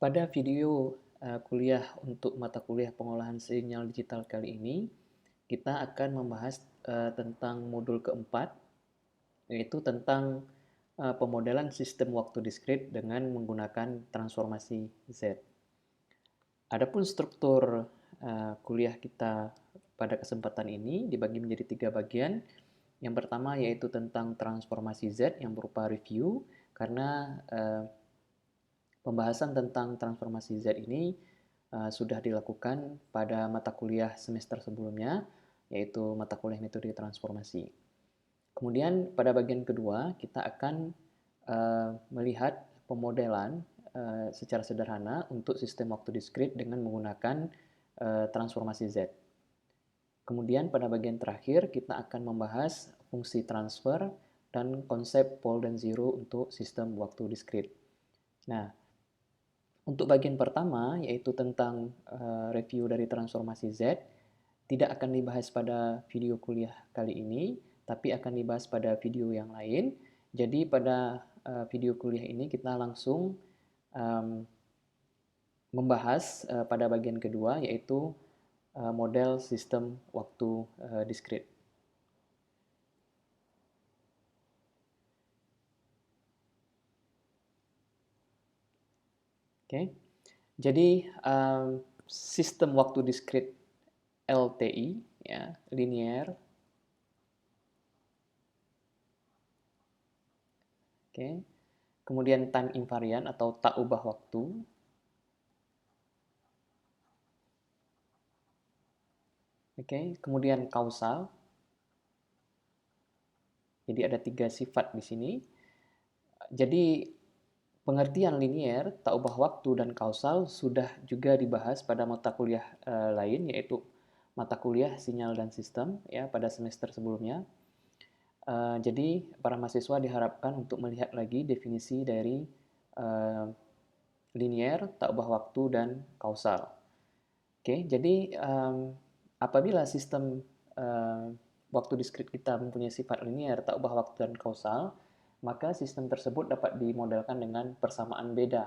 Pada video kuliah untuk mata kuliah pengolahan sinyal digital kali ini, kita akan membahas tentang modul keempat, yaitu tentang pemodelan sistem waktu diskrit dengan menggunakan transformasi Z. Adapun struktur kuliah kita pada kesempatan ini dibagi menjadi 3 bagian. Yang pertama yaitu tentang transformasi Z yang berupa review, karena pembahasan tentang transformasi Z ini sudah dilakukan pada mata kuliah semester sebelumnya, yaitu mata kuliah metode transformasi. Kemudian pada bagian kedua, kita akan melihat pemodelan secara sederhana untuk sistem waktu diskrit dengan menggunakan transformasi Z. Kemudian pada bagian terakhir, kita akan membahas fungsi transfer dan konsep pole dan zero untuk sistem waktu diskrit. Nah, untuk bagian pertama, yaitu tentang review dari transformasi Z, tidak akan dibahas pada video kuliah kali ini, tapi akan dibahas pada video yang lain. Jadi pada video kuliah ini kita langsung membahas pada bagian kedua, yaitu model sistem waktu diskrit. Oke, jadi sistem waktu diskrit LTI, ya, linear. Oke, kemudian time invariant atau tak ubah waktu. Oke, kemudian kausal. Jadi ada 3 sifat di sini. Jadi pengertian linear, tak ubah waktu, dan kausal sudah juga dibahas pada mata kuliah lain, yaitu mata kuliah sinyal dan sistem ya pada semester sebelumnya. Jadi para mahasiswa diharapkan untuk melihat lagi definisi dari linear, tak ubah waktu, dan kausal. Oke, jadi apabila sistem waktu diskrit kita mempunyai sifat linear, tak ubah waktu, dan kausal, maka sistem tersebut dapat dimodelkan dengan persamaan beda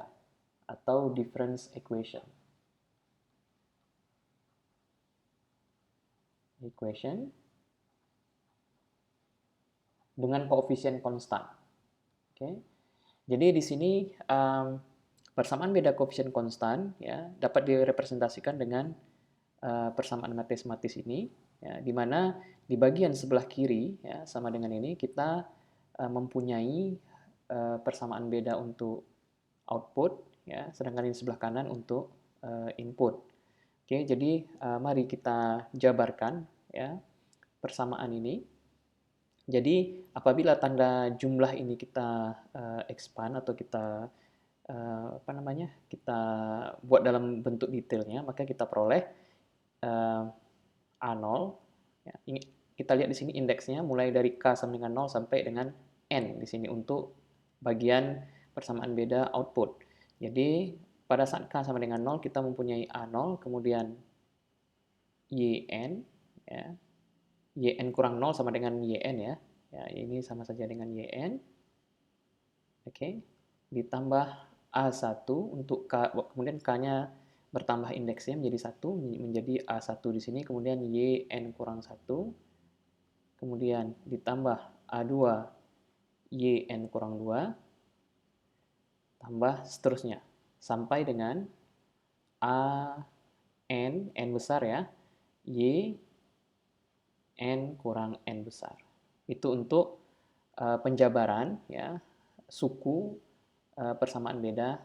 atau difference equation. Dengan koefisien konstan. Oke. Jadi di sini persamaan beda koefisien konstan ya dapat direpresentasikan dengan persamaan matematis ini, ya, di mana di bagian sebelah kiri ya sama dengan ini kita mempunyai persamaan beda untuk output, ya, sedangkan di sebelah kanan untuk input. Oke, jadi mari kita jabarkan ya persamaan ini. Jadi apabila tanda jumlah ini kita expand atau kita kita buat dalam bentuk detailnya, maka kita peroleh A0. Ya, ini kita lihat di sini indeksnya mulai dari K sama dengan 0 sampai dengan N di sini untuk bagian persamaan beda output. Jadi pada saat K sama dengan 0 kita mempunyai A0, kemudian YN, ya, YN kurang 0 sama dengan YN ya. Ya, ini sama saja dengan YN. Oke. Ditambah A1 untuk K, kemudian K-nya bertambah indeksnya menjadi 1, menjadi A1 di sini, kemudian YN kurang 1, kemudian ditambah A2 YN kurang 2, tambah seterusnya, sampai dengan AN, N besar ya, Y N kurang N besar. Itu untuk penjabaran ya suku persamaan beda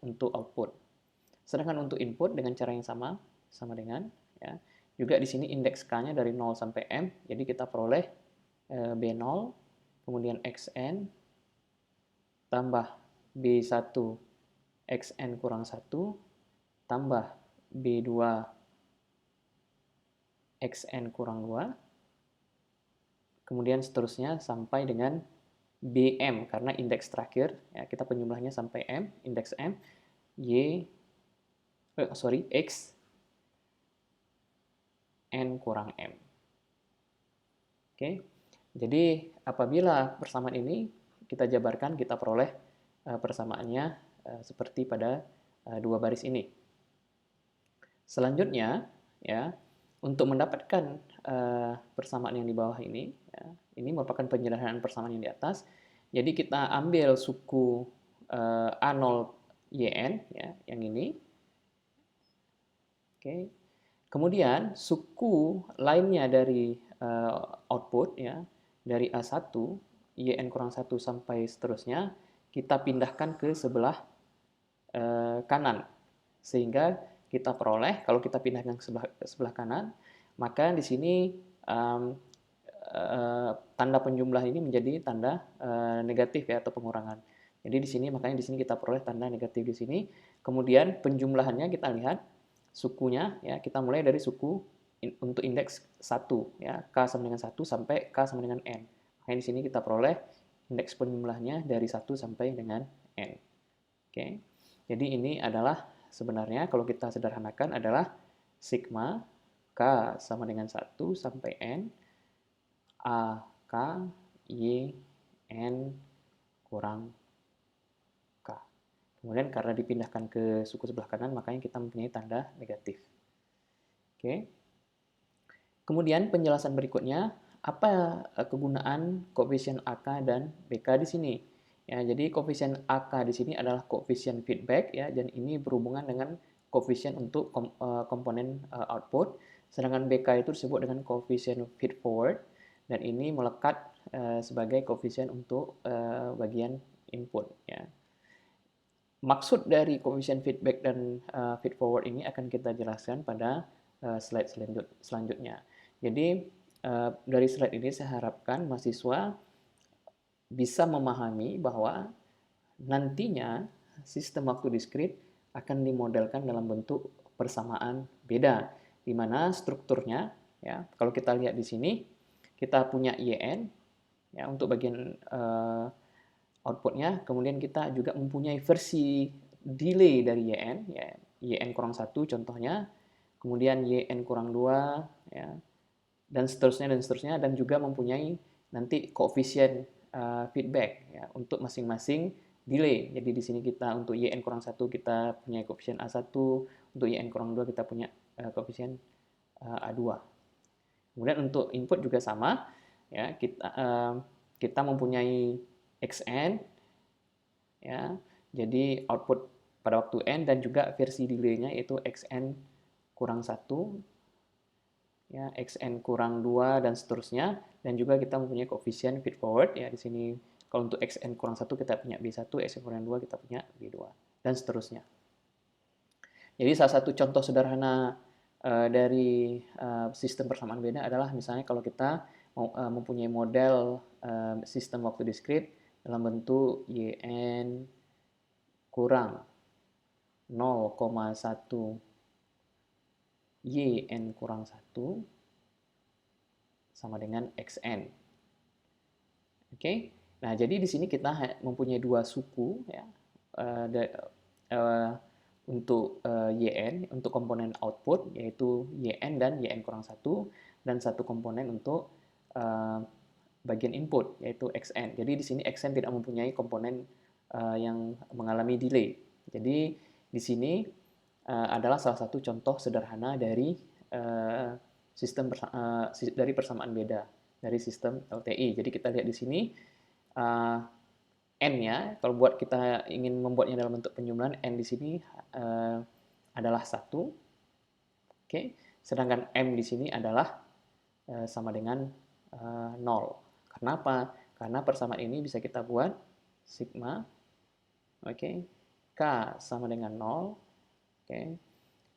untuk output. Sedangkan untuk input dengan cara yang sama dengan ya. Juga di sini indeks K-nya dari 0 sampai M, jadi kita peroleh B0, kemudian XN tambah B1 XN kurang 1 tambah B2 XN kurang 2, kemudian seterusnya sampai dengan BM, karena indeks terakhir ya kita penjumlahnya sampai M, indeks M, X N kurang M. Oke, jadi apabila persamaan ini kita jabarkan, kita peroleh persamaannya seperti pada dua baris ini. Selanjutnya, ya, untuk mendapatkan persamaan yang di bawah ini, ya, ini merupakan penyederhanaan persamaan yang di atas. Jadi kita ambil suku A0 YN, ya, yang ini. Oke. Kemudian suku lainnya dari output, ya, dari A1, YN kurang 1 sampai seterusnya, kita pindahkan ke sebelah kanan. Sehingga kita peroleh, kalau kita pindahkan ke sebelah kanan, maka di sini tanda penjumlah ini menjadi tanda negatif, ya, atau pengurangan. Jadi di sini, makanya di sini kita peroleh tanda negatif di sini. Kemudian penjumlahannya kita lihat sukunya, ya, kita mulai dari suku untuk indeks 1, ya, K sama dengan 1 sampai K sama dengan N. Makanya di sini kita peroleh indeks penjumlahnya dari 1 sampai dengan N. Oke. Jadi ini adalah sebenarnya kalau kita sederhanakan adalah sigma K sama dengan 1 sampai N A K Y N kurang K. Kemudian karena dipindahkan ke suku sebelah kanan, makanya kita mempunyai tanda negatif. Oke. Kemudian penjelasan berikutnya, apa kegunaan koefisien AK dan BK di sini? Ya, jadi koefisien AK di sini adalah koefisien feedback, ya, dan ini berhubungan dengan koefisien untuk komponen output. Sedangkan BK itu disebut dengan koefisien feed forward, dan ini melekat sebagai koefisien untuk bagian input, ya. Maksud dari koefisien feedback dan feed forward ini akan kita jelaskan pada slide selanjutnya. Jadi dari slide ini saya harapkan mahasiswa bisa memahami bahwa nantinya sistem waktu diskrit akan dimodelkan dalam bentuk persamaan beda, di mana strukturnya, ya, kalau kita lihat di sini, kita punya YN, ya, untuk bagian outputnya, kemudian kita juga mempunyai versi delay dari YN, ya, YN kurang 1 contohnya, kemudian YN kurang 2, ya, dan seterusnya, dan juga mempunyai nanti koefisien feedback, ya, untuk masing-masing delay. Jadi di sini kita untuk YN kurang 1 kita punya koefisien A1, untuk YN kurang 2 kita punya koefisien A2. Kemudian untuk input juga sama, ya, kita mempunyai XN, ya. Jadi output pada waktu N dan juga versi delay-nya yaitu XN kurang 1, ya, XN kurang 2 dan seterusnya, dan juga kita mempunyai koefisien feed forward, ya, di sini kalau untuk XN kurang 1 kita punya B1, XN kurang 2 kita punya B2 dan seterusnya. Jadi salah satu contoh sederhana dari sistem persamaan beda adalah misalnya kalau kita mempunyai model sistem waktu diskrit dalam bentuk YN kurang 0,1 YN kurang 1 sama dengan XN. Oke. Nah, jadi di sini kita mempunyai dua suku, ya, untuk YN, untuk komponen output, yaitu YN dan YN kurang 1, dan satu komponen untuk bagian input, yaitu XN. Jadi di sini XN tidak mempunyai komponen yang mengalami delay. Jadi di sini adalah salah satu contoh sederhana dari sistem dari persamaan beda dari sistem LTI. Jadi kita lihat di sini N-nya, kalau buat kita ingin membuatnya dalam bentuk penjumlahan, N di sini adalah 1. Oke. Sedangkan M di sini adalah sama dengan 0. Kenapa? Karena persamaan ini bisa kita buat sigma, oke, K sama dengan 0, oke,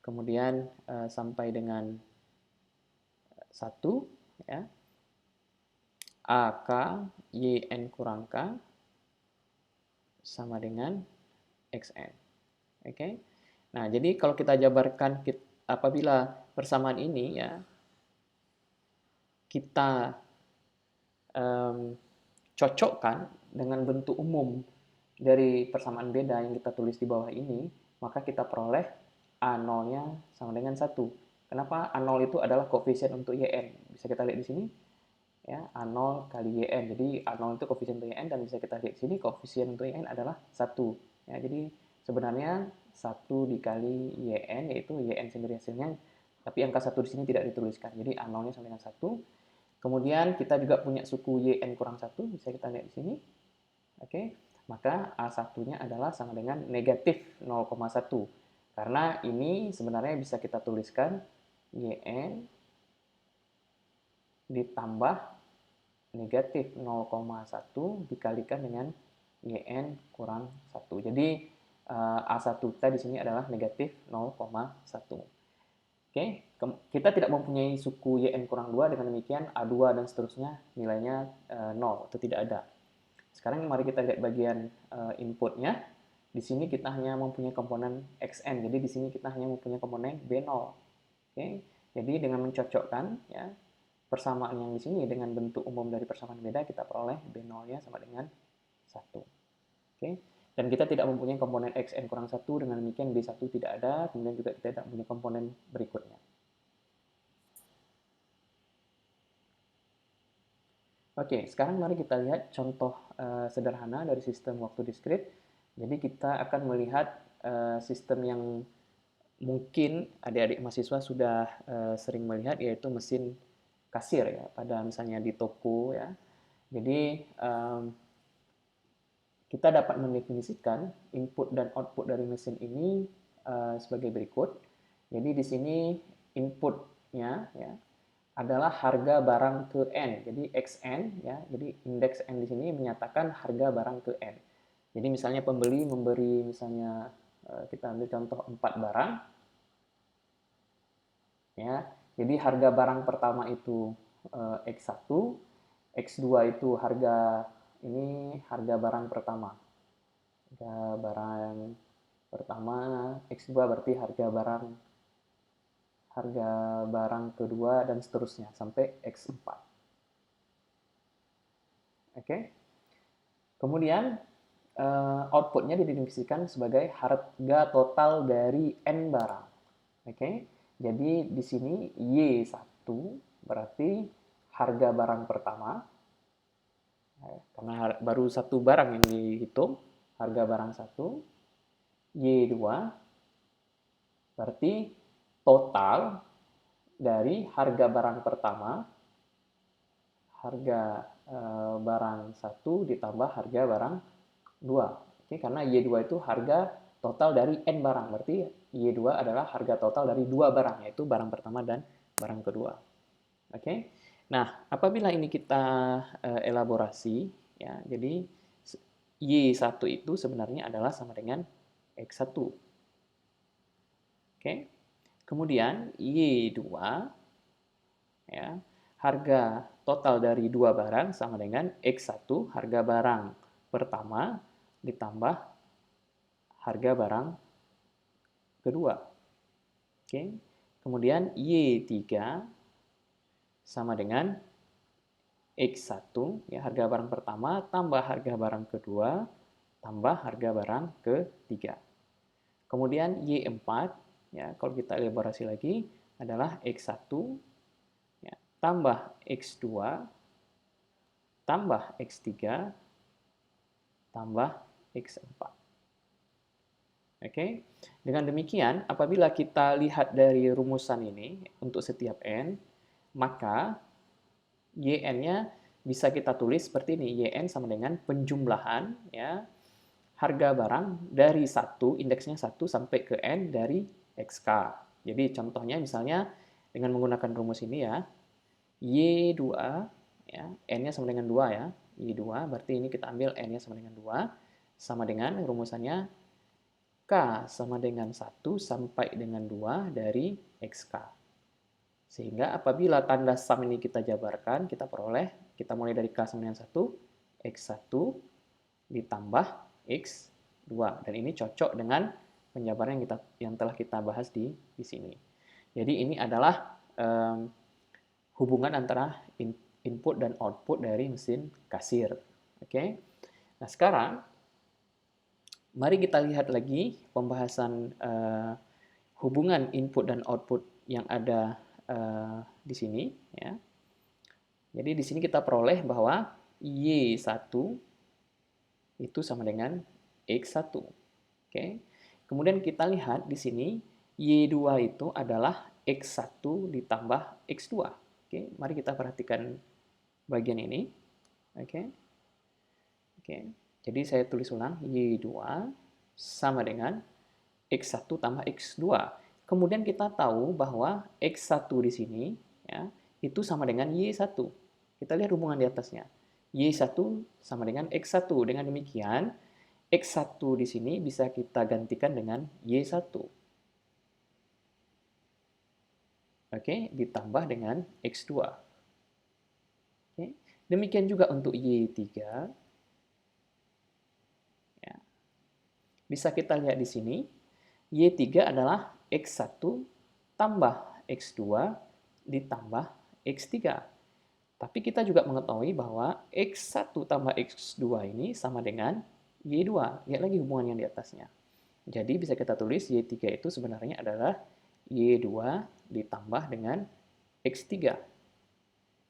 kemudian sampai dengan 1, ya, AK YN kurang K sama dengan XN. Oke. Nah, jadi kalau kita jabarkan apabila persamaan ini, ya, kita cocokkan dengan bentuk umum dari persamaan beda yang kita tulis di bawah ini, maka kita peroleh A0-nya sama dengan 1. Kenapa? A0 itu adalah koefisien untuk YN. Bisa kita lihat di sini, ya, A0 kali YN. Jadi A0 itu koefisien untuk YN, dan bisa kita lihat di sini koefisien untuk YN adalah 1. Ya, jadi sebenarnya 1 dikali YN, yaitu YN sendiri hasilnya, tapi angka 1 di sini tidak dituliskan. Jadi A0-nya sama dengan 1. Kemudian kita juga punya suku YN kurang 1, bisa kita lihat di sini. Oke, maka A1-nya adalah sama dengan negatif 0,1. Karena ini sebenarnya bisa kita tuliskan YN ditambah negatif 0,1 dikalikan dengan YN kurang 1. Jadi A1 kita di sini adalah negatif 0,1. Oke, kita tidak mempunyai suku YN kurang 2, dengan demikian A2 dan seterusnya nilainya 0 atau tidak ada. Sekarang mari kita lihat bagian inputnya. Di sini kita hanya mempunyai komponen XN, jadi di sini kita hanya mempunyai komponen B0. Oke, jadi dengan mencocokkan ya persamaan yang di sini dengan bentuk umum dari persamaan beda, kita peroleh B0-nya sama dengan 1. Oke, dan kita tidak mempunyai komponen XN kurang 1, dengan demikian B1 tidak ada, kemudian juga kita tidak mempunyai komponen berikutnya. Oke, sekarang mari kita lihat contoh sederhana dari sistem waktu diskrit. Jadi kita akan melihat sistem yang mungkin adik-adik mahasiswa sudah sering melihat, yaitu mesin kasir ya, pada misalnya di toko ya. Jadi kita dapat mendefinisikan input dan output dari mesin ini sebagai berikut. Jadi di sini inputnya ya adalah harga barang ke N. Jadi XN ya. Jadi indeks N di sini menyatakan harga barang ke N. Jadi misalnya pembeli memberi misalnya kita ambil contoh 4 barang ya. Jadi harga barang pertama itu X1, X2 itu harga barang pertama. Harga barang pertama, X2 berarti harga barang kedua dan seterusnya sampai X4. Oke. Kemudian outputnya didefinisikan sebagai harga total dari N barang. Oke. Jadi di sini Y1 berarti harga barang pertama. Karena baru satu barang yang dihitung, harga barang 1. Y2 berarti total dari harga barang pertama, harga barang 1 ditambah harga barang 2. Oke, karena Y2 itu harga total dari N barang, berarti Y2 adalah harga total dari 2 barang, yaitu barang pertama dan barang kedua. Oke, nah apabila ini kita elaborasi, ya, jadi Y1 itu sebenarnya adalah sama dengan X1. Oke, kemudian Y2 ya, harga total dari 2 barang sama dengan X1, harga barang pertama ditambah harga barang kedua. Oke. Kemudian Y3 sama dengan X1, ya, harga barang pertama tambah harga barang kedua tambah harga barang ketiga. Kemudian Y4, ya, kalau kita elaborasi lagi adalah X1 ya, tambah X2 tambah X3 tambah X4. Oke. Dengan demikian, apabila kita lihat dari rumusan ini untuk setiap N, maka YN-nya bisa kita tulis seperti ini. YN sama dengan penjumlahan ya, harga barang dari 1, indeksnya 1 sampai ke N dari XK. Jadi contohnya misalnya dengan menggunakan rumus ini ya, Y2 ya, N-nya sama dengan 2 ya. Y2 berarti ini kita ambil N-nya sama dengan 2, sama dengan rumusannya K sama dengan 1 sampai dengan 2 dari XK. Sehingga apabila tanda sum ini kita jabarkan, kita peroleh, kita mulai dari K sama dengan 1, X1 ditambah X2. Dan ini cocok dengan penjabaran yang telah kita bahas di sini. Jadi ini adalah hubungan antara input dan output dari mesin kasir. Oke. Nah, sekarang mari kita lihat lagi pembahasan hubungan input dan output yang ada di sini. Ya. Jadi di sini kita peroleh bahwa Y1 itu sama dengan X1. Oke. Kemudian kita lihat di sini Y2 itu adalah X1 ditambah X2. Oke, mari kita perhatikan bagian ini. Oke. Oke. Jadi saya tulis ulang, Y2 sama dengan X1 tambah X2. Kemudian kita tahu bahwa X1 di sini ya, itu sama dengan Y1. Kita lihat hubungan di atasnya. Y1 sama dengan X1. Dengan demikian, X1 di sini bisa kita gantikan dengan Y1. Oke, ditambah dengan X2. Oke. Demikian juga untuk Y3. Ya. Bisa kita lihat di sini, Y3 adalah X1 tambah X2 ditambah X3. Tapi kita juga mengetahui bahwa X1 tambah X2 ini sama dengan Y2. Lihat lagi hubungan yang di atasnya. Jadi bisa kita tulis Y3 itu sebenarnya adalah Y2 ditambah dengan X3.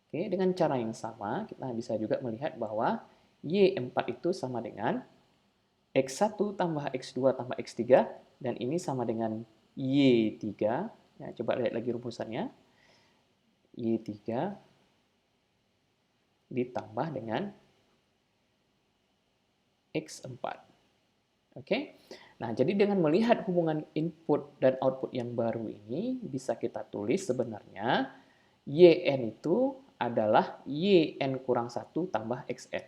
Oke, dengan cara yang sama, kita bisa juga melihat bahwa Y4 itu sama dengan X1 tambah X2 tambah X3, dan ini sama dengan Y3. Ya, coba lihat lagi rumusannya. Y3 ditambah dengan X4. Oke. Nah, jadi dengan melihat hubungan input dan output yang baru ini, bisa kita tulis sebenarnya YN itu adalah YN kurang 1 tambah XN.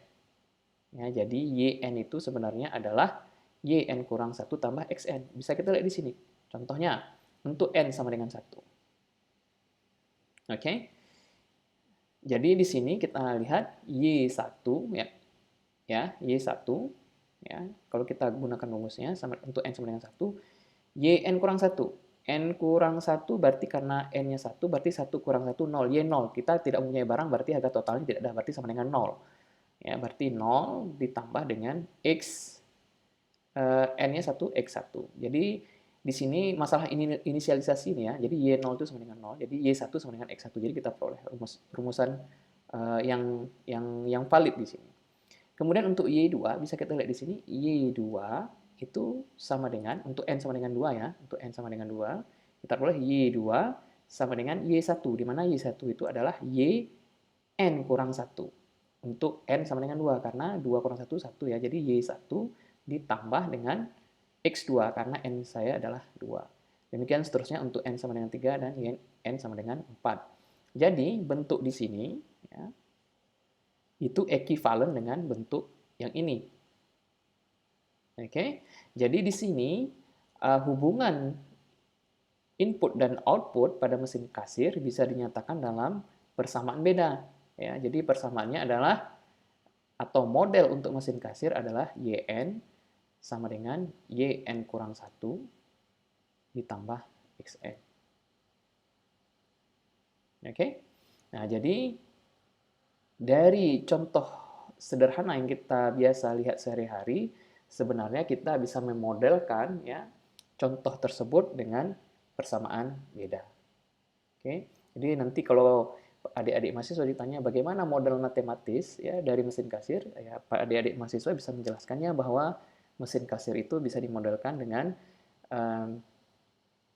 Ya, jadi YN itu sebenarnya adalah YN kurang 1 tambah XN. Bisa kita lihat di sini. Contohnya, untuk N sama dengan 1. Oke. Jadi di sini kita lihat Y1 ya. Ya, Y1 ya. Kalau kita gunakan rumusnya sama untuk N sama dengan 1, YN kurang 1. N kurang 1 berarti karena N-nya 1 berarti 1 kurang 1 0. Y 0. Kita tidak mempunyai barang berarti harga totalnya tidak ada, berarti sama dengan 0. Ya, berarti 0 ditambah dengan X N-nya 1, X1. Jadi di sini masalah inisialisasi ini ya. Jadi Y0 itu sama dengan 0. Jadi Y1 sama dengan X1. Jadi kita peroleh rumusan yang valid di sini. Kemudian untuk Y2 bisa kita lihat di sini Y2 itu sama dengan untuk N sama dengan 2 ya. Untuk N sama dengan 2, kita peroleh Y2 sama dengan Y1 di mana Y1 itu adalah YN kurang 1. Untuk N sama dengan 2 karena 2 kurang 1 1 ya. Jadi Y1 ditambah dengan X2 karena N saya adalah 2. Demikian seterusnya untuk N sama dengan 3 dan N sama dengan 4. Jadi bentuk di sini ya, itu ekivalen dengan bentuk yang ini. Oke, jadi di sini hubungan input dan output pada mesin kasir bisa dinyatakan dalam persamaan beda. Ya, jadi persamaannya adalah atau model untuk mesin kasir adalah YN sama dengan YN kurang 1 ditambah XN. Oke, nah jadi dari contoh sederhana yang kita biasa lihat sehari-hari, sebenarnya kita bisa memodelkan ya contoh tersebut dengan persamaan beda. Oke, jadi nanti kalau adik-adik mahasiswa ditanya bagaimana model matematis ya dari mesin kasir, ya adik-adik mahasiswa bisa menjelaskannya bahwa mesin kasir itu bisa dimodelkan dengan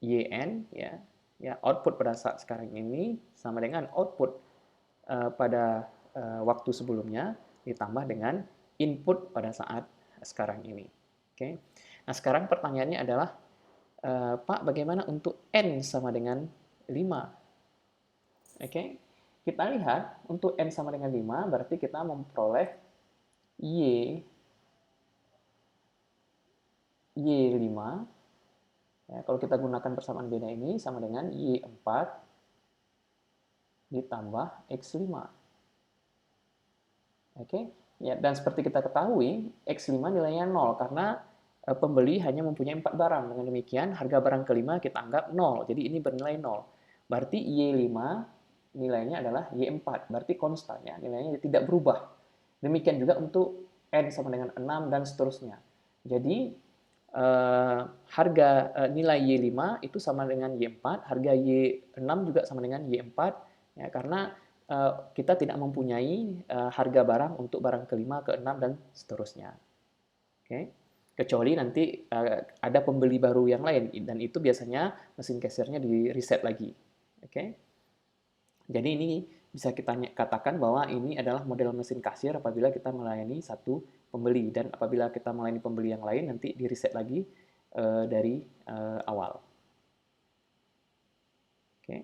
YN ya output pada saat sekarang ini sama dengan output pada waktu sebelumnya ditambah dengan input pada saat sekarang ini. Oke. Nah, sekarang pertanyaannya adalah Pak, bagaimana untuk N sama dengan 5? Oke. Kita lihat untuk N sama dengan 5 berarti kita memperoleh Y5. Ya, kalau kita gunakan persamaan beda ini sama dengan Y4 ditambah X5. Oke, ya, dan seperti kita ketahui, X5 nilainya 0 karena pembeli hanya mempunyai 4 barang. Dengan demikian, harga barang kelima kita anggap 0. Jadi ini bernilai 0. Berarti Y5 nilainya adalah Y4. Berarti konstan ya, nilainya tidak berubah. Demikian juga untuk N sama dengan 6 dan seterusnya. Jadi harga nilai Y5 itu sama dengan Y4, harga Y6 juga sama dengan Y4 ya, karena kita tidak mempunyai harga barang untuk barang kelima, keenam, dan seterusnya. Oke. Kecuali nanti ada pembeli baru yang lain, dan itu biasanya mesin kasirnya di reset lagi. Oke. Jadi ini bisa kita katakan bahwa ini adalah model mesin kasir apabila kita melayani satu pembeli, dan apabila kita melayani pembeli yang lain nanti di reset lagi dari awal. Oke.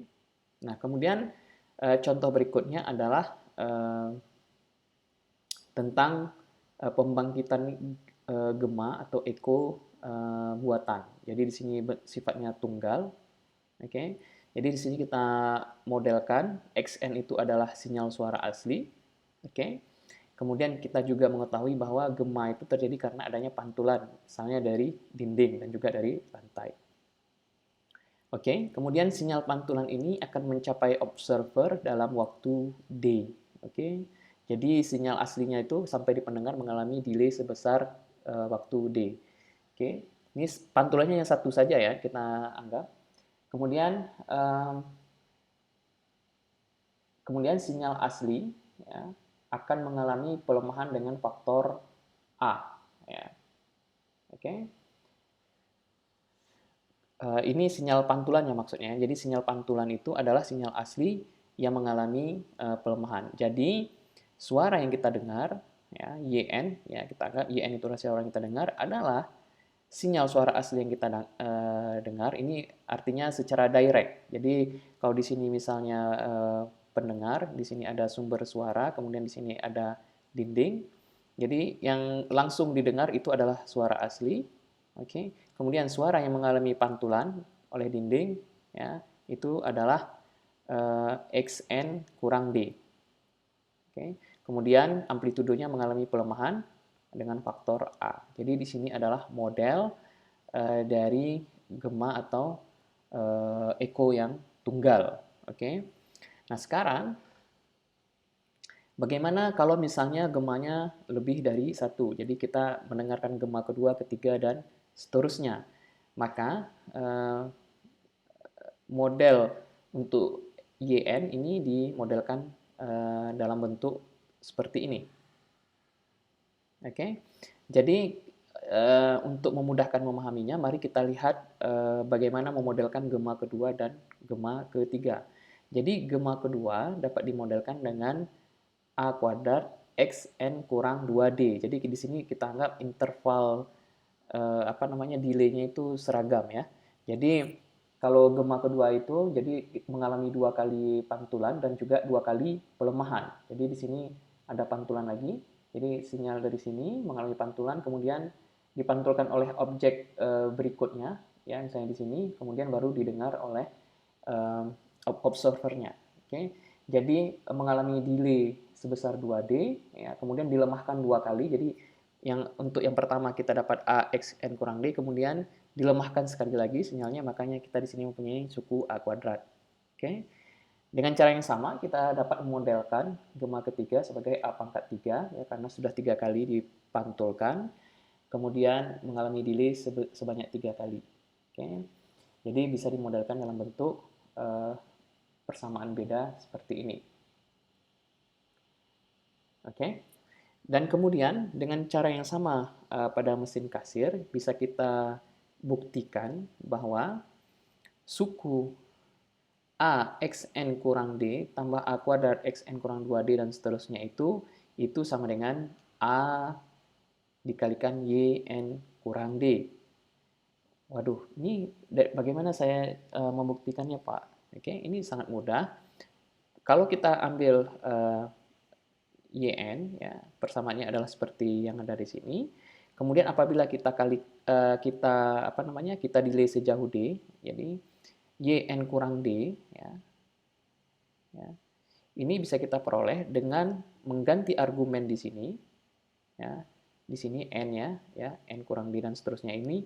Nah, kemudian contoh berikutnya adalah tentang pembangkitan gema atau eco buatan. Jadi di sini sifatnya tunggal. Oke. Jadi di sini kita modelkan XN itu adalah sinyal suara asli. Oke. Kemudian kita juga mengetahui bahwa gema itu terjadi karena adanya pantulan, misalnya dari dinding dan juga dari lantai. Oke, kemudian sinyal pantulan ini akan mencapai observer dalam waktu D. Oke, jadi sinyal aslinya itu sampai di pendengar mengalami delay sebesar waktu D. Oke, ini pantulannya yang satu saja ya kita anggap. Kemudian sinyal asli ya, akan mengalami pelemahan dengan faktor A. Ya. Oke, ini sinyal pantulannya maksudnya. Jadi sinyal pantulan itu adalah sinyal asli yang mengalami pelemahan. Jadi suara yang kita dengar, ya, YN, ya kita anggap YN itu suara yang kita dengar adalah sinyal suara asli yang kita dengar. Ini artinya secara direct. Jadi kalau di sini misalnya pendengar, di sini ada sumber suara, kemudian di sini ada dinding. Jadi yang langsung didengar itu adalah suara asli. Oke. Kemudian suara yang mengalami pantulan oleh dinding ya, itu adalah XN kurang D. Oke. Kemudian amplitudenya mengalami pelemahan dengan faktor A. Jadi di sini adalah model dari gema atau echo yang tunggal. Oke. Nah, sekarang bagaimana kalau misalnya gemanya lebih dari satu? Jadi kita mendengarkan gema kedua, ketiga, dan seterusnya. Maka model untuk YN ini dimodelkan dalam bentuk seperti ini. Oke, jadi untuk memudahkan memahaminya, mari kita lihat bagaimana memodelkan gema kedua dan gema ketiga. Jadi gema kedua dapat dimodelkan dengan A kuadrat XN kurang 2D. Jadi di sini kita anggap interval delay-nya itu seragam ya. Jadi kalau gema kedua itu jadi mengalami 2 kali pantulan dan juga 2 kali pelemahan. Jadi di sini ada pantulan lagi. Jadi sinyal dari sini mengalami pantulan, kemudian dipantulkan oleh objek berikutnya ya, misalnya di sini, kemudian baru didengar oleh observernya. Oke. Jadi mengalami delay sebesar 2D ya, kemudian dilemahkan 2 kali. Jadi untuk yang pertama kita dapat A X N kurang D, kemudian dilemahkan sekali lagi sinyalnya, makanya kita di sini mempunyai suku A kuadrat. Oke. Dengan cara yang sama kita dapat memodelkan gema ketiga sebagai A pangkat 3 ya, karena sudah 3 kali dipantulkan, kemudian mengalami delay sebanyak 3 kali. Oke. Jadi bisa dimodelkan dalam bentuk persamaan beda seperti ini. Oke. Dan kemudian dengan cara yang sama pada mesin kasir bisa kita buktikan bahwa suku A XN kurang D tambah A kuadrat XN kurang 2D dan seterusnya itu sama dengan A dikalikan YN kurang D. Waduh, ini bagaimana saya membuktikannya, Pak? Oke, ini sangat mudah. Kalau kita ambil YN, ya, persamaannya adalah seperti yang ada di sini. Kemudian apabila kita kita delay sejauh D, jadi YN kurang D, ya, ini bisa kita peroleh dengan mengganti argumen di sini, ya, di sini N ya, N kurang D dan seterusnya ini,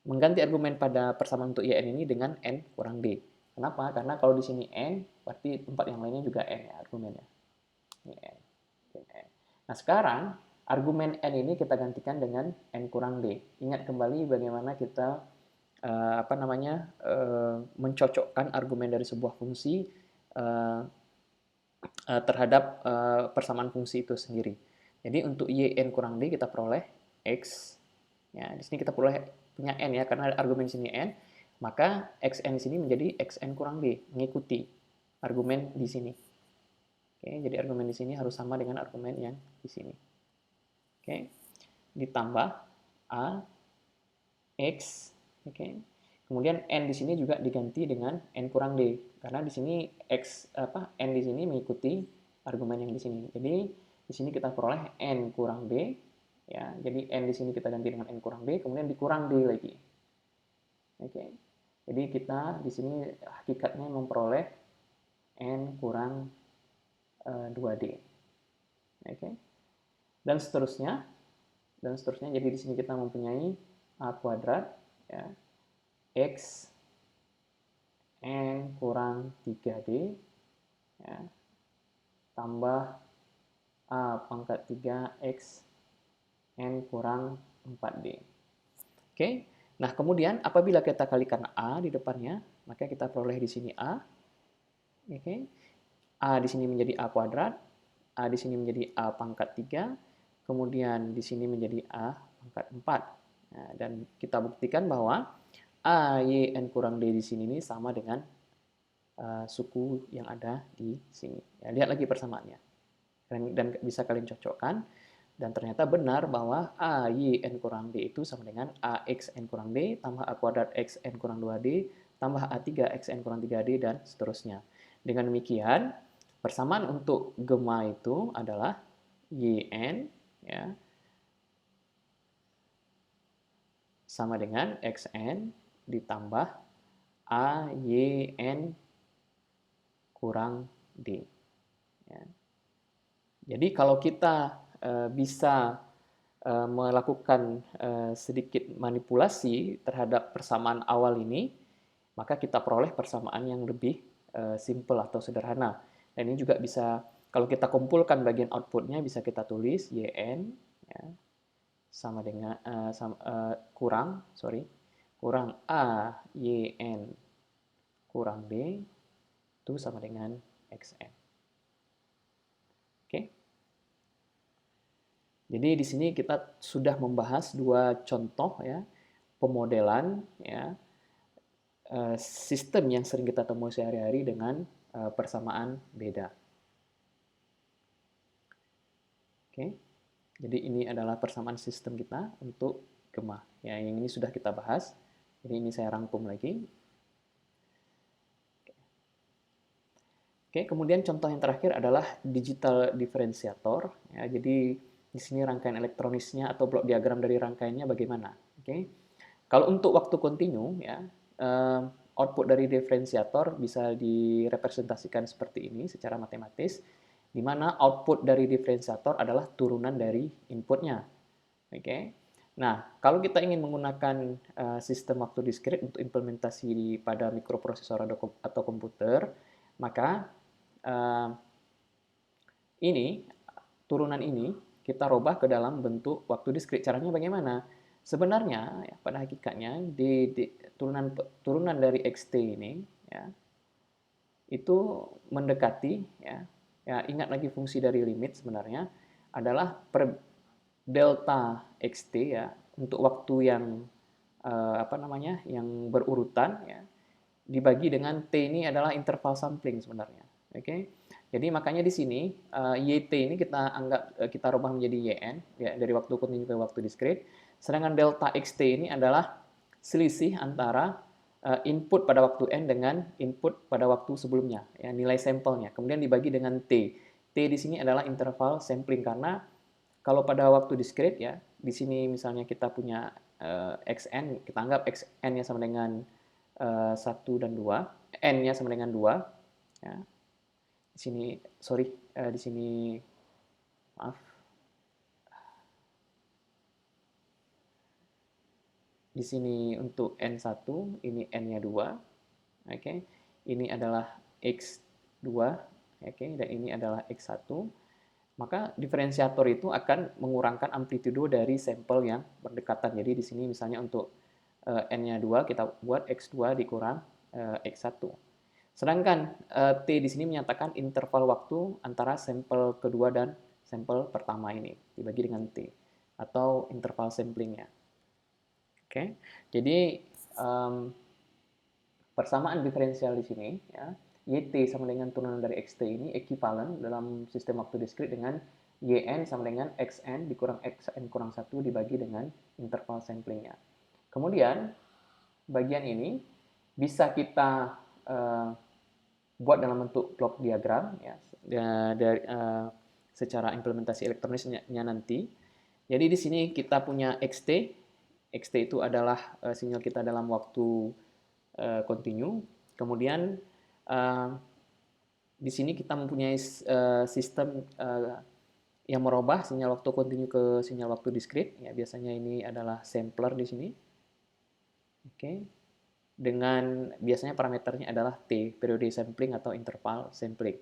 mengganti argumen pada persamaan untuk YN ini dengan N kurang D. Kenapa? Karena kalau di sini N, berarti tempat yang lainnya juga N ya argumennya. Ini N. Nah sekarang argumen N ini kita gantikan dengan N kurang D. Ingat kembali bagaimana kita mencocokkan argumen dari sebuah fungsi terhadap persamaan fungsi itu sendiri. Jadi untuk YN kurang D kita peroleh X. Ya, di sini kita punya N ya, karena argumen di sini N, maka XN di sini menjadi XN kurang D, mengikuti argumen di sini. Oke, jadi argumen di sini harus sama dengan argumen yang di sini. Oke, ditambah A, X, oke. Kemudian N di sini juga diganti dengan N kurang D, karena di sini N di sini mengikuti argumen yang di sini. Jadi di sini kita peroleh N kurang D, ya. Jadi N di sini kita ganti dengan N kurang D, kemudian dikurang D lagi. Oke. Jadi kita di sini hakikatnya memperoleh N kurang 2D. Oke. Dan seterusnya. Jadi di sini kita mempunyai A kuadrat, ya, X N kurang 3D, ya, tambah A pangkat 3 X N kurang 4D. Oke, nah kemudian apabila kita kalikan A di depannya, maka kita peroleh di sini A. Oke, A di sini menjadi A kuadrat, A di sini menjadi A pangkat 3, kemudian di sini menjadi A pangkat 4. Nah, dan kita buktikan bahwa A, Y, N kurang D di sini ini sama dengan suku yang ada di sini. Ya, lihat lagi persamaannya. Dan bisa kalian cocokkan. Dan ternyata benar bahwa A, Y, N kurang D itu sama dengan AX N kurang D, tambah A kuadrat X N kurang 2D, tambah A3 X N kurang 3D, dan seterusnya. Dengan demikian, persamaan untuk gemma itu adalah YN, ya, sama dengan XN ditambah AYN kurang D. Ya. Jadi kalau kita bisa melakukan sedikit manipulasi terhadap persamaan awal ini, maka kita peroleh persamaan yang lebih simple atau sederhana. Dan ini juga bisa, kalau kita kumpulkan bagian outputnya, bisa kita tulis YN, ya, sama dengan kurang A YN kurang D itu sama dengan XN. Oke. Jadi di sini kita sudah membahas dua contoh, ya, pemodelan, ya, sistem yang sering kita temui sehari-hari dengan persamaan beda. Oke. Jadi ini adalah persamaan sistem kita untuk gemma. Ya, yang ini sudah kita bahas. Jadi ini saya rangkum lagi. Oke, kemudian contoh yang terakhir adalah digital differentiator. Ya, jadi di sini rangkaian elektronisnya atau blok diagram dari rangkaiannya bagaimana. Oke. Kalau untuk waktu kontinu, ya, output dari differentiator bisa direpresentasikan seperti ini secara matematis, di mana output dari differentiator adalah turunan dari inputnya. Oke. Nah, kalau kita ingin menggunakan sistem waktu diskrit untuk implementasi pada mikroprosesor atau komputer, maka ini turunan ini kita robah ke dalam bentuk waktu diskrit. Caranya bagaimana? Sebenarnya ya, pada hakikatnya di turunan dari xt ini, ya, itu mendekati, ya, ingat lagi fungsi dari limit sebenarnya adalah per delta xt, ya, untuk waktu yang yang berurutan, ya, dibagi dengan t ini adalah interval sampling sebenarnya. Oke. Jadi makanya di sini yt ini kita anggap kita rubah menjadi yn, ya, dari waktu kontinu ke waktu diskrit. Sedangkan delta xt ini adalah selisih antara input pada waktu n dengan input pada waktu sebelumnya, ya, nilai sampelnya. Kemudian dibagi dengan t. T di sini adalah interval sampling, karena kalau pada waktu diskrit, ya, di sini misalnya kita punya xn, kita anggap xn-nya sama dengan 1 dan 2, n-nya sama dengan 2, ya. Di sini di sini maaf. Di sini untuk n1, ini n-nya 2. Oke. Ini adalah x2, oke, dan ini adalah x1. Maka diferensiator itu akan mengurangkan amplitudo dari sampel yang berdekatan. Jadi di sini misalnya untuk n-nya 2 kita buat x2 dikurang x1. Sedangkan T di sini menyatakan interval waktu antara sampel kedua dan sampel pertama ini dibagi dengan T. atau interval samplingnya. Oke, jadi persamaan diferensial di sini, ya, YT sama dengan turunan dari XT ini ekuivalen dalam sistem waktu diskrit dengan YN sama dengan XN dikurang XN kurang 1 dibagi dengan interval samplingnya. Kemudian, bagian ini bisa kita buat dalam bentuk block diagram, ya, dari secara implementasi elektronisnya nanti. Jadi di sini kita punya XT. XT itu adalah sinyal kita dalam waktu kontinu. Kemudian di sini kita mempunyai sistem yang merubah sinyal waktu kontinu ke sinyal waktu diskrit. Ya, biasanya ini adalah sampler di sini. Oke. Dengan biasanya parameternya adalah T, periode sampling atau interval sampling.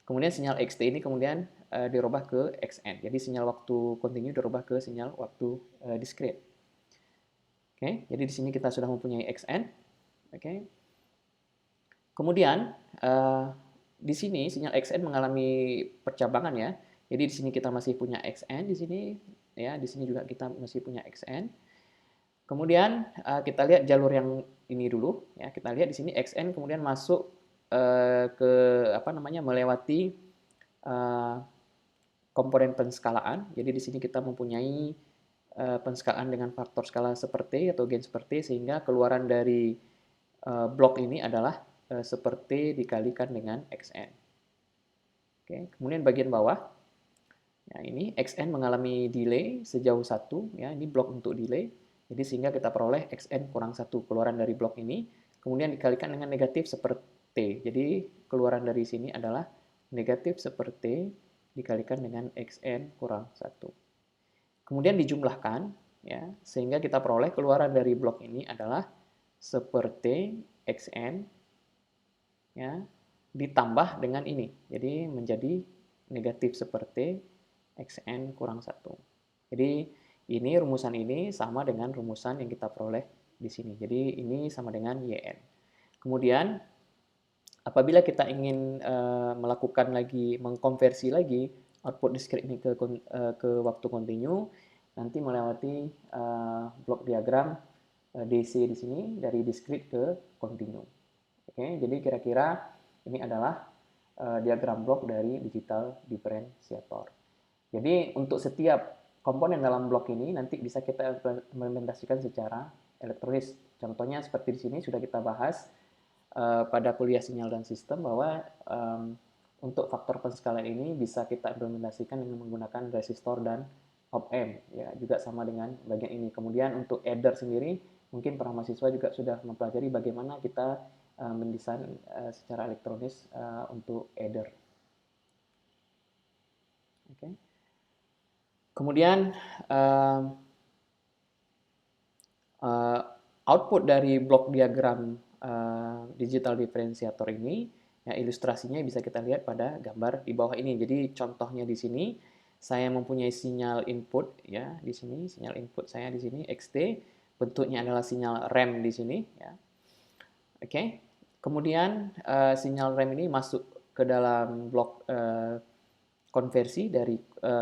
Kemudian sinyal XT ini kemudian dirubah ke XN. Jadi sinyal waktu kontinu dirubah ke sinyal waktu diskrit. Oke, jadi di sini kita sudah mempunyai XN. Oke. Kemudian di sini sinyal XN mengalami percabangan, ya. Jadi di sini kita masih punya XN di sini, ya. Di sini juga kita masih punya XN. Kemudian kita lihat jalur yang ini dulu, ya. Kita lihat di sini XN kemudian masuk ke melewati komponen penskalaan. Jadi di sini kita mempunyai penskalaan dengan faktor skala seperti atau gain seperti, sehingga keluaran dari blok ini adalah seperti dikalikan dengan XN. Oke, kemudian bagian bawah, ya, ini XN mengalami delay sejauh 1, ya, ini blok untuk delay. Jadi sehingga kita peroleh XN kurang 1 keluaran dari blok ini, kemudian dikalikan dengan negatif seperti. Jadi keluaran dari sini adalah negatif seperti dikalikan dengan XN kurang 1. Kemudian dijumlahkan, ya, sehingga kita peroleh keluaran dari blok ini adalah seperti XN, ya, ditambah dengan ini. Jadi menjadi negatif seperti XN kurang 1. Jadi ini rumusan ini sama dengan rumusan yang kita peroleh di sini. Jadi ini sama dengan YN. Kemudian apabila kita ingin melakukan lagi, mengkonversi lagi output diskrit ini ke waktu kontinu, nanti melewati blok diagram DC di sini dari diskrit ke kontinu. Oke, jadi kira-kira ini adalah diagram blok dari digital diferensiator. Jadi untuk setiap komponen dalam blok ini nanti bisa kita implementasikan secara elektronis. Contohnya seperti di sini sudah kita bahas pada kuliah sinyal dan sistem bahwa untuk faktor penskalaan ini bisa kita implementasikan dengan menggunakan resistor dan op-amp, ya, juga sama dengan bagian ini. Kemudian untuk adder sendiri mungkin para mahasiswa juga sudah mempelajari bagaimana kita mendesain secara elektronis untuk adder. Oke. Kemudian output dari blok diagram digital diferensiator ini, ya, ilustrasinya bisa kita lihat pada gambar di bawah ini. Jadi contohnya di sini saya mempunyai sinyal input, ya, di sini sinyal input saya di sini XT, bentuknya adalah sinyal rem di sini, ya. Oke. Kemudian sinyal rem ini masuk ke dalam blok konversi dari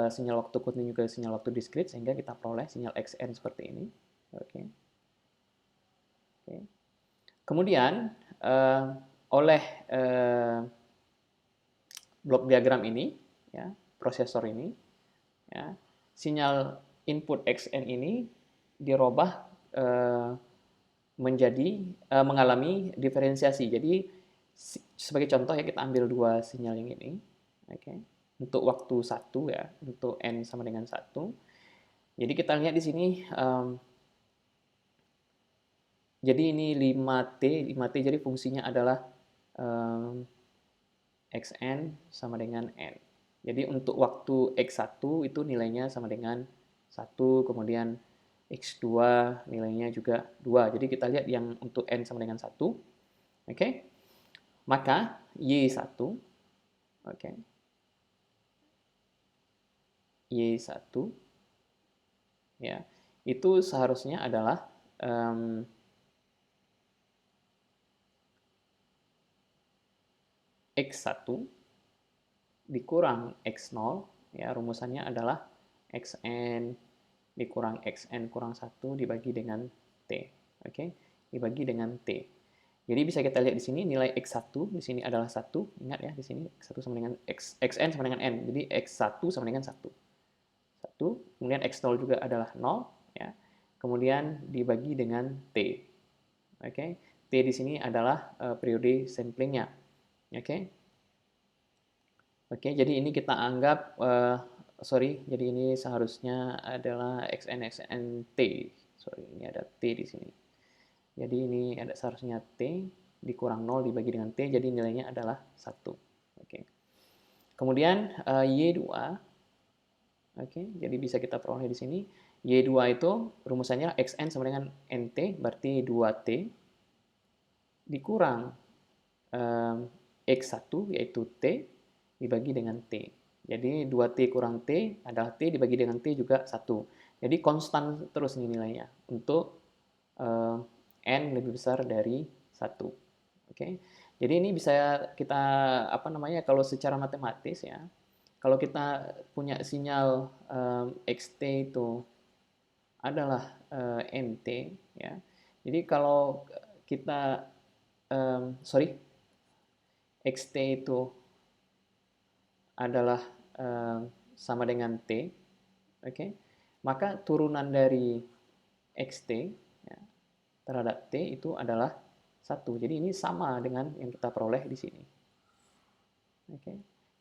sinyal waktu kontinu ke sinyal waktu diskrit, sehingga kita peroleh sinyal XN seperti ini. Oke. Oke. Kemudian oleh blok diagram ini, ya, prosesor ini, ya, sinyal input XN ini dirubah menjadi mengalami diferensiasi. Jadi sebagai contoh, ya, kita ambil dua sinyal yang ini. Oke. Untuk waktu 1, ya, untuk N sama dengan 1. Jadi kita lihat di sini jadi ini 5T jadi fungsinya adalah XN sama dengan N. Jadi untuk waktu X1 itu nilainya sama dengan 1, kemudian X2 nilainya juga 2. Jadi kita lihat yang untuk N sama dengan 1. Oke. Maka Y1, oke. Y1, ya, itu seharusnya adalah X1 dikurang X0, ya, rumusannya adalah XN dikurang xn kurang 1 dibagi dengan T. Oke, dibagi dengan T. Jadi bisa kita lihat di sini nilai x1 di sini adalah 1. Ingat ya, di sini x1 sama dengan xn sama dengan n. Jadi x1 sama dengan 1. 1, kemudian x0 juga adalah 0 ya. Kemudian dibagi dengan T. Oke. T di sini adalah periode samplingnya. Oke. Oke, jadi ini kita anggap jadi ini seharusnya adalah xn t. Sorry, ini ada t di sini. Jadi ini ada seharusnya t dikurang 0 dibagi dengan t, jadi nilainya adalah 1. Oke. Kemudian y2. Oke, jadi bisa kita peroleh di sini. Y2 itu rumusannya xn sama dengan nt, berarti 2t dikurang x1 yaitu t dibagi dengan t. Jadi 2t kurang t adalah t dibagi dengan t juga 1. Jadi konstan terus nih nilainya untuk n lebih besar dari 1. Oke. Jadi ini bisa kita kalau secara matematis ya. Kalau kita punya sinyal xt itu adalah nt ya. Jadi kalau kita xt itu adalah sama dengan T, oke, maka turunan dari xt ya, terhadap T itu adalah 1. Jadi ini sama dengan yang kita peroleh di sini. Oke.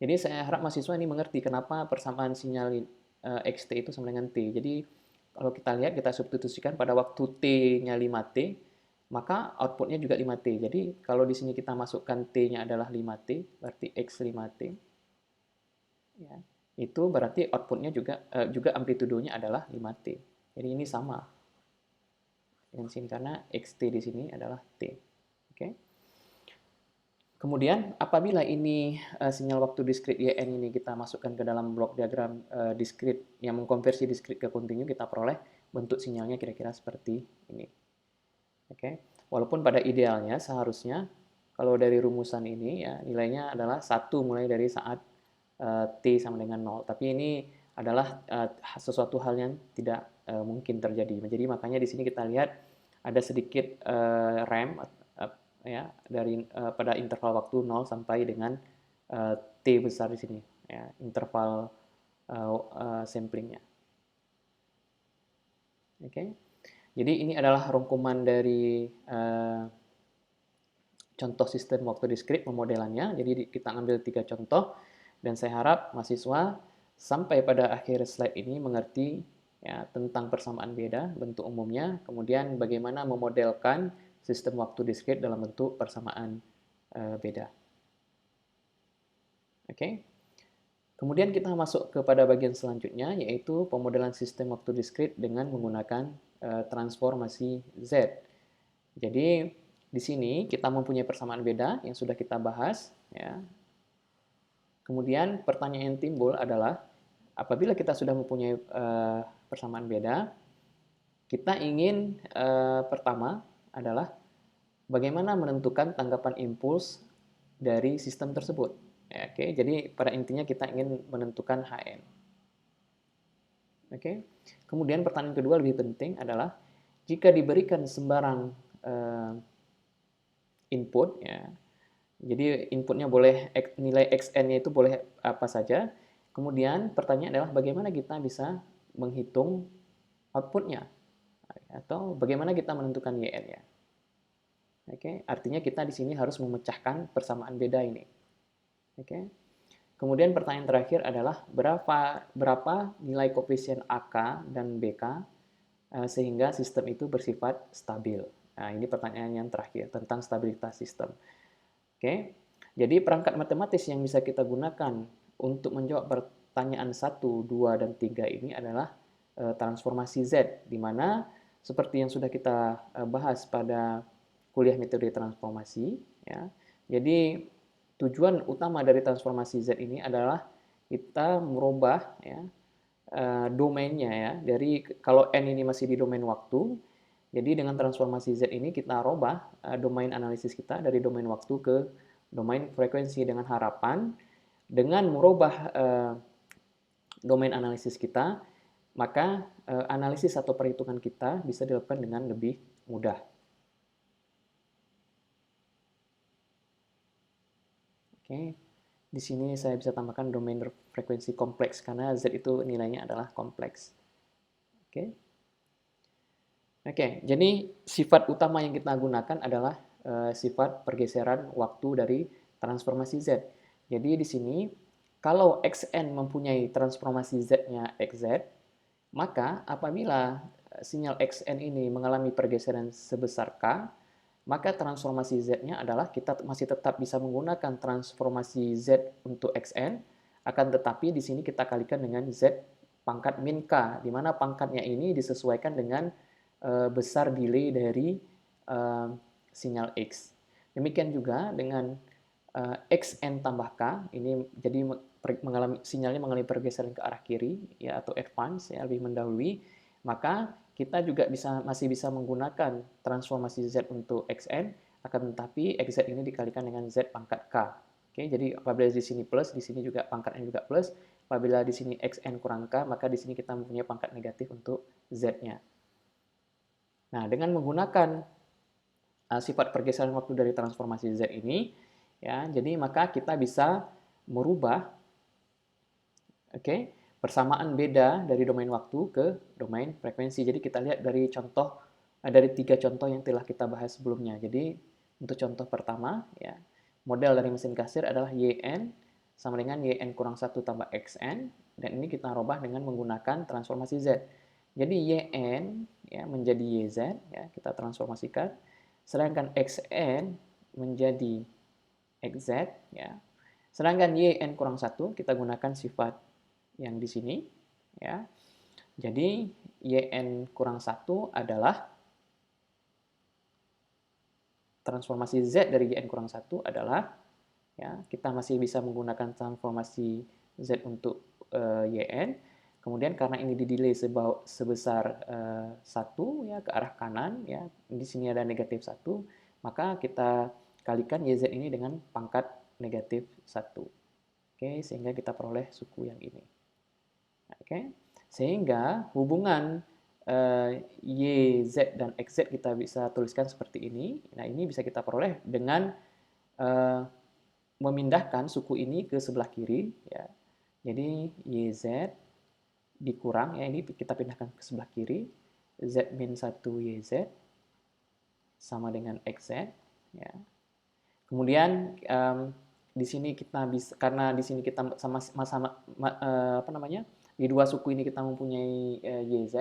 Jadi saya harap mahasiswa ini mengerti kenapa persamaan sinyal xt itu sama dengan T. Jadi kalau kita lihat, kita substitusikan pada waktu T-nya 5T, maka outputnya juga 5T. Jadi kalau di sini kita masukkan T-nya adalah 5T, berarti X 5T. Ya, itu berarti outputnya juga amplitudonya adalah 5T. Jadi ini sama dengan sini karena xt di sini adalah T. Oke. Kemudian apabila ini sinyal waktu diskrit YN ini kita masukkan ke dalam blok diagram diskrit yang mengkonversi diskrit ke kontinu, kita peroleh bentuk sinyalnya kira-kira seperti ini. Oke. Walaupun pada idealnya seharusnya kalau dari rumusan ini ya nilainya adalah 1 mulai dari saat T sama dengan 0. Tapi ini adalah sesuatu hal yang tidak mungkin terjadi. Jadi makanya di sini kita lihat ada sedikit RAM ya dari pada interval waktu 0 sampai dengan T besar di sini ya, interval samplingnya. Oke. Jadi ini adalah rangkuman dari contoh sistem waktu diskrit pemodelannya. Jadi kita ambil 3 contoh dan saya harap mahasiswa sampai pada akhir slide ini mengerti ya, tentang persamaan beda bentuk umumnya, kemudian bagaimana memodelkan sistem waktu diskrit dalam bentuk persamaan beda. Oke. Kemudian kita masuk kepada bagian selanjutnya, yaitu pemodelan sistem waktu diskrit dengan menggunakan transformasi Z. Jadi di sini kita mempunyai persamaan beda yang sudah kita bahas. Ya. Kemudian pertanyaan yang timbul adalah, apabila kita sudah mempunyai persamaan beda, kita ingin pertama adalah bagaimana menentukan tanggapan impuls dari sistem tersebut. Ya, oke, jadi pada intinya kita ingin menentukan Hn. Oke. Kemudian pertanyaan kedua lebih penting adalah jika diberikan sembarang input, ya, jadi inputnya boleh nilai xn-nya itu boleh apa saja. Kemudian pertanyaan adalah bagaimana kita bisa menghitung outputnya atau bagaimana kita menentukan yn-nya. Oke, artinya kita di sini harus memecahkan persamaan beda ini. Oke. Kemudian pertanyaan terakhir adalah berapa nilai koefisien AK dan BK sehingga sistem itu bersifat stabil. Nah, ini pertanyaan yang terakhir tentang stabilitas sistem. Oke. Jadi perangkat matematis yang bisa kita gunakan untuk menjawab pertanyaan 1, 2, dan 3 ini adalah transformasi Z, di mana seperti yang sudah kita bahas pada kuliah metode transformasi, ya. Jadi tujuan utama dari transformasi Z ini adalah kita merubah ya domainnya ya, dari kalau n ini masih di domain waktu, jadi dengan transformasi Z ini kita rubah domain analisis kita dari domain waktu ke domain frekuensi dengan harapan dengan merubah domain analisis kita maka analisis atau perhitungan kita bisa dilakukan dengan lebih mudah. Oke, di sini saya bisa tambahkan domain frekuensi kompleks karena Z itu nilainya adalah kompleks. Oke. Oke, jadi sifat utama yang kita gunakan adalah sifat pergeseran waktu dari transformasi Z. Jadi di sini kalau Xn mempunyai transformasi Z-nya XZ, maka apabila sinyal Xn ini mengalami pergeseran sebesar K, maka transformasi Z-nya adalah kita masih tetap bisa menggunakan transformasi Z untuk Xn, akan tetapi di sini kita kalikan dengan Z pangkat min K, di mana pangkatnya ini disesuaikan dengan besar delay dari sinyal X. Demikian juga dengan Xn tambah K, ini jadi sinyalnya mengalami pergeseran ke arah kiri ya, atau advance ya, lebih mendahului, maka kita juga masih bisa menggunakan transformasi Z untuk Xn, akan tetapi Xz ini dikalikan dengan Z pangkat K. Oke, jadi apabila di sini plus, di sini juga pangkatnya juga plus. Apabila di sini Xn kurang K, maka di sini kita mempunyai pangkat negatif untuk Z-nya. Nah, dengan menggunakan sifat pergeseran waktu dari transformasi Z ini, ya, jadi maka kita bisa merubah, persamaan beda dari domain waktu ke domain frekuensi. Jadi kita lihat dari dari 3 contoh yang telah kita bahas sebelumnya. Jadi untuk contoh pertama, ya, model dari mesin kasir adalah YN sama dengan YN kurang 1 tambah XN, dan ini kita rubah dengan menggunakan transformasi Z. Jadi YN ya, menjadi YZ, ya, kita transformasikan, sedangkan XN menjadi XZ, ya. Sedangkan YN kurang 1 kita gunakan sifat yang di sini, ya. Jadi YN kurang 1 adalah transformasi Z dari YN kurang 1 adalah, ya, kita masih bisa menggunakan transformasi Z untuk YN. Kemudian karena ini didelay sebesar 1 ya, ke arah kanan, ya, di sini ada negatif 1, maka kita kalikan YZ ini dengan pangkat negatif 1. Oke, sehingga kita peroleh suku yang ini. Oke, sehingga hubungan YZ dan XZ kita bisa tuliskan seperti ini. Nah, ini bisa kita peroleh dengan memindahkan suku ini ke sebelah kiri, ya. Jadi YZ dikurang, ya, ini kita pindahkan ke sebelah kiri, Z min 1 YZ sama dengan XZ, ya. Kemudian di sini kita bisa, karena di sini kita sama-sama di dua suku ini kita mempunyai YZ,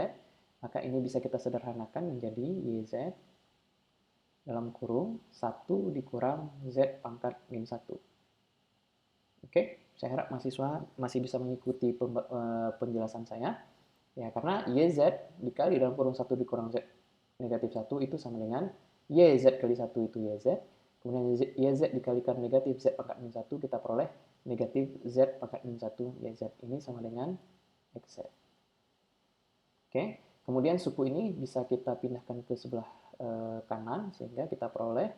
maka ini bisa kita sederhanakan menjadi YZ dalam kurung 1 dikurang Z pangkat min 1. Oke, saya harap mahasiswa masih bisa mengikuti penjelasan saya. Ya, karena YZ dikali dalam kurung 1 dikurang Z negatif 1 itu sama dengan YZ kali 1 itu YZ. Kemudian YZ dikalikan negatif Z pangkat min 1, kita peroleh negatif Z pangkat min 1 YZ. Ini sama dengan XZ. Oke, kemudian suku ini bisa kita pindahkan ke sebelah kanan, sehingga kita peroleh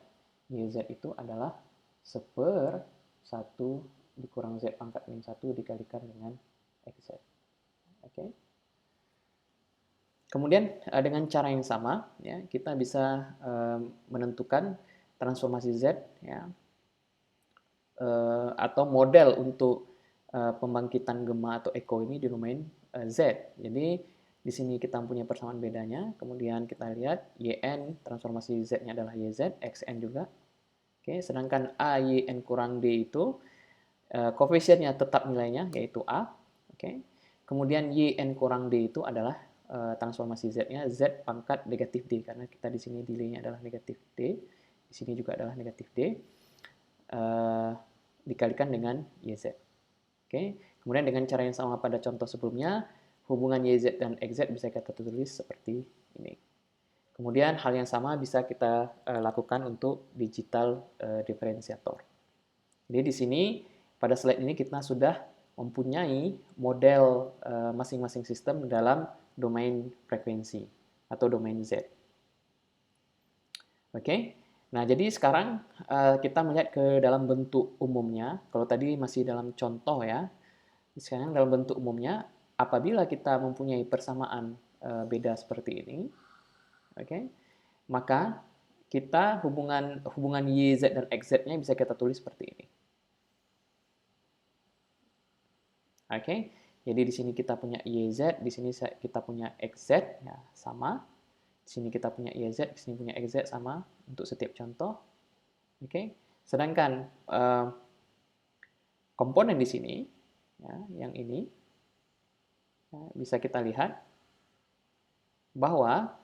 YZ itu adalah 1/1 dikurang Z pangkat min 1 dikalikan dengan XZ. Oke. Kemudian dengan cara yang sama, ya, kita bisa menentukan transformasi Z, ya, atau model untuk pembangkitan Gemma atau Echo ini di domain Z. Jadi di sini kita punya persamaan bedanya, kemudian kita lihat YN transformasi Z-nya adalah YZ, XN juga. Oke, sedangkan A, YN kurang D itu koefisiennya tetap nilainya yaitu A. Oke. Kemudian YN kurang D itu adalah transformasi Z-nya Z pangkat negatif D, karena kita di sini delay-nya adalah negatif D, di sini juga adalah negatif D, dikalikan dengan YZ. Oke. Kemudian dengan cara yang sama pada contoh sebelumnya, hubungan YZ dan XZ bisa kita tulis seperti ini. Kemudian hal yang sama bisa kita lakukan untuk digital diferensiator. Jadi di sini pada slide ini kita sudah mempunyai model masing-masing sistem dalam domain frekuensi atau domain Z. Oke, nah jadi sekarang kita melihat ke dalam bentuk umumnya. Kalau tadi masih dalam contoh, ya, sekarang dalam bentuk umumnya apabila kita mempunyai persamaan beda seperti ini, oke, maka kita hubungan YZ dan XZ-nya bisa kita tulis seperti ini. Oke, jadi di sini kita punya YZ, di sini kita punya XZ, ya sama. Di sini kita punya YZ, di sini punya XZ sama untuk setiap contoh. Oke, sedangkan komponen di sini, ya, yang ini, ya, bisa kita lihat bahwa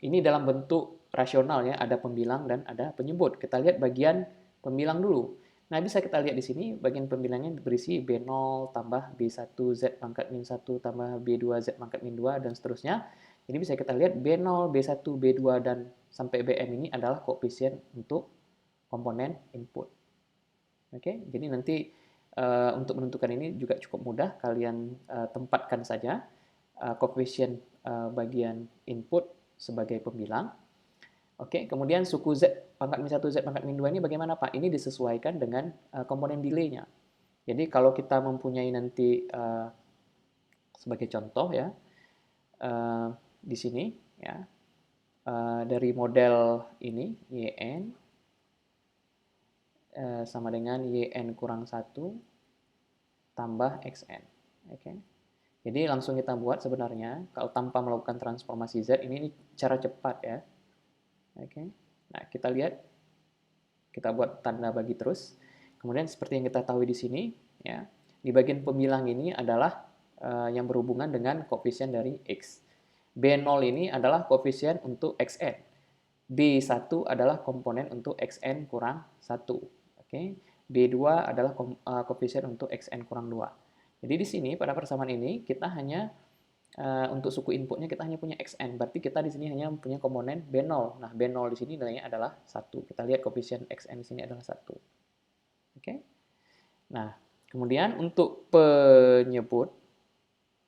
ini dalam bentuk rasional, ya, ada pembilang dan ada penyebut. Kita lihat bagian pembilang dulu. Nah, bisa kita lihat di sini bagian pembilangnya berisi B0 tambah B1 Z pangkat min 1 tambah B2 Z pangkat min 2 dan seterusnya. Jadi bisa kita lihat B0, B1, B2 dan sampai Bm ini adalah koefisien untuk komponen input. Oke, jadi nanti untuk menentukan ini juga cukup mudah, kalian tempatkan saja koefisien bagian input sebagai pembilang. Oke, kemudian suku Z pangkat min 1, Z pangkat min 2 ini bagaimana Pak? Ini disesuaikan dengan komponen delay-nya. Jadi kalau kita mempunyai nanti sebagai contoh, ya, di sini, ya, dari model ini YN sama dengan YN kurang 1 tambah XN. Oke. Jadi langsung kita buat sebenarnya, kalau tanpa melakukan transformasi Z, ini cara cepat, ya. Oke. Nah, kita lihat, kita buat tanda bagi terus. Kemudian seperti yang kita tahu di sini, ya, di bagian pembilang ini adalah yang berhubungan dengan koefisien dari X. B0 ini adalah koefisien untuk XN. B1 adalah komponen untuk XN kurang 1. Oke. B2 adalah koefisien untuk XN kurang 2. Jadi di sini pada persamaan ini kita hanya untuk suku inputnya kita hanya punya XN, berarti kita di sini hanya punya komponen B0. Nah, B0 di sini nilainya adalah 1. Kita lihat koefisien XN di sini adalah 1. Oke. Nah, kemudian untuk penyebut,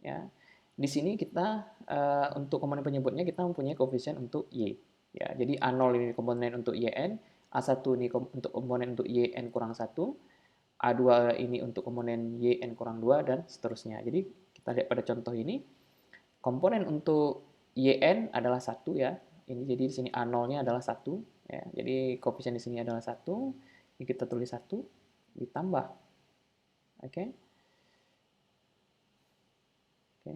ya, di sini kita untuk komponen penyebutnya kita mempunyai koefisien untuk Y. Ya, jadi A0 ini komponen untuk YN, A1 ini untuk komponen untuk YN kurang 1, A2 ini untuk komponen YN kurang 2, dan seterusnya. Jadi kita lihat pada contoh ini, komponen untuk YN adalah 1, ya. Ini jadi di sini A0-nya adalah 1, ya. Jadi koefisien di sini adalah 1. Ini kita tulis 1 ditambah. Oke. Oke.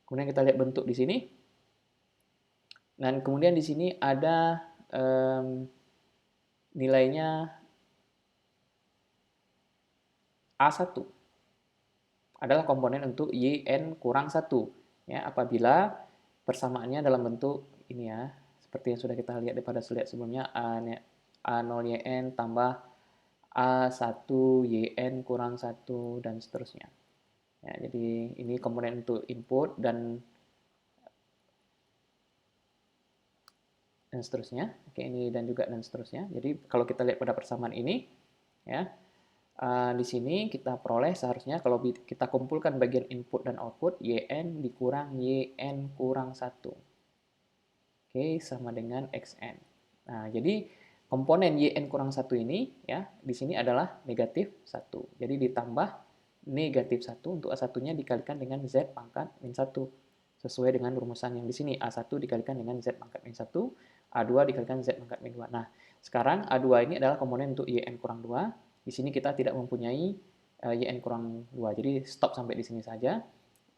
Kemudian kita lihat bentuk di sini. Dan kemudian di sini ada nilainya A1 adalah komponen untuk YN kurang 1. Ya, apabila persamaannya dalam bentuk ini, ya, seperti yang sudah kita lihat pada slide sebelumnya, A0YN tambah A1YN kurang 1 dan seterusnya. Ya, jadi ini komponen untuk input dan seterusnya. Oke, ini dan juga dan seterusnya. Jadi kalau kita lihat pada persamaan ini, ya, di sini kita peroleh seharusnya kalau kita kumpulkan bagian input dan output, YN dikurang YN kurang 1. Oke, sama dengan XN. Nah, jadi komponen YN kurang 1 ini, ya, di sini adalah negatif 1. Jadi ditambah negatif 1 untuk A1-nya dikalikan dengan Z pangkat min 1. Sesuai dengan rumusan yang di sini, A1 dikalikan dengan Z pangkat min 1, A2 dikalikan Z pangkat min 2. Nah, sekarang A2 ini adalah komponen untuk YN kurang 2. Di sini kita tidak mempunyai YN kurang 2. Jadi stop sampai di sini saja.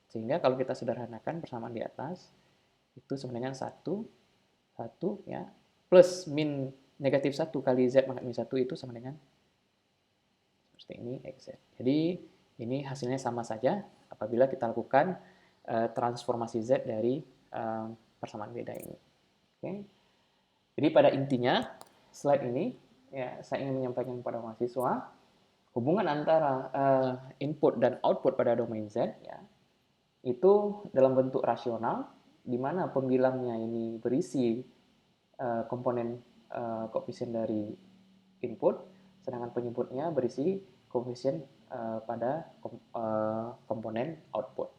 Sehingga kalau kita sederhanakan persamaan di atas, itu sebenarnya 1, ya, plus min negatif 1 kali Z pangkat min 1 itu sama dengan seperti ini, XZ. Jadi ini hasilnya sama saja apabila kita lakukan transformasi Z dari persamaan beda ini. Oke. Jadi pada intinya, slide ini, ya, saya ingin menyampaikan kepada mahasiswa, hubungan antara input dan output pada domain Z, ya, itu dalam bentuk rasional, di mana pembilangnya ini berisi komponen koefisien dari input, sedangkan penyebutnya berisi koefisien pada komponen output.